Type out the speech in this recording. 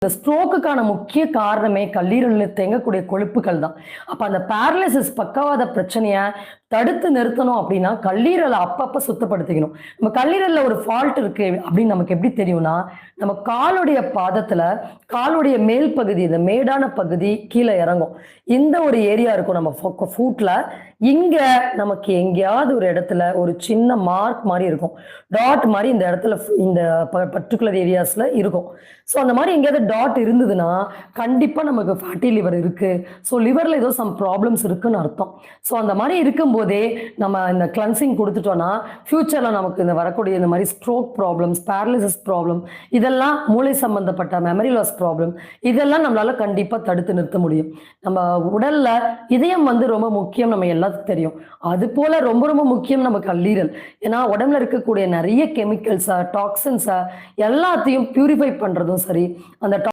இந்த ஸ்ட்ரோக்குக்கான முக்கிய காரணமே கல்லீரலில் தேங்கக்கூடிய கொழுப்புகள் தான். அப்ப அந்த பேரலிசிஸ் பக்கவாத பிரச்சனைய தடுத்து நிறுத்தணும் அப்படின்னா, கல்லீரல அப்பப்ப சுத்தப்படுத்திக்கணும். நம்ம கல்லீரல்ல ஒரு ஃபால்ட் இருக்கு அப்படின்னு நமக்கு எப்படி தெரியும்னா, நம்ம காலுடைய பாதத்துல, காலுடைய மேல் பகுதி, இந்த மேடான பகுதி கீழ இறங்கும். இந்த ஒரு ஏரியா இருக்கும் நம்ம ஃபூட்ல. இங்க நமக்கு எங்கேயாவது ஒரு இடத்துல ஒரு சின்ன மார்க் மாரி இருக்கும். டாட் மாரி இந்த இடத்துல இந்த பர்ட்டிகுலர் ஏரியாஸ்ல இருக்கும். ஸோ அந்த மாரி எங்கேயாவது டாட் இருந்ததுன்னா, கண்டிப்பா நமக்கு ஃபேட்டி லிவர் இருக்கு. ஸோ லிவர்ல ஏதோ சம் ப்ராப்ளம்ஸ் இருக்குன்னு அர்த்தம். ஸோ அந்த மாரி இருக்கும்போதே நம்ம இந்த கிளென்சிங் குடுத்துட்டோம்னா, ஃபியூச்சர்ல நமக்கு இந்த வரக்கூடிய இந்த மாரி ஸ்ட்ரோக் ப்ராப்ளம்ஸ், பேரலிசிஸ் ப்ராப்ளம் இதெல்லாம் மூளை சம்பந்தப்பட்ட மெமரி லாஸ் ப்ராப்ளம் இதெல்லாம் நம்மளால கண்டிப்பா தடுத்து நிறுத்த முடியும். நம்ம உடல்ல இதயம் வந்து ரொம்ப முக்கியம் நம்ம எல்லாத்துக்கும் தெரியும். அதுபோல ரொம்ப ரொம்ப முக்கியம் நம்ம கல்லீரல். ஏன்னா உடம்புல இருக்கக்கூடிய நெறைய கெமிக்கல்ஸ, டாக்ஸின்ஸ எல்லாத்தையும் பியூரிஃபை பண்றதும் சரி, அந்த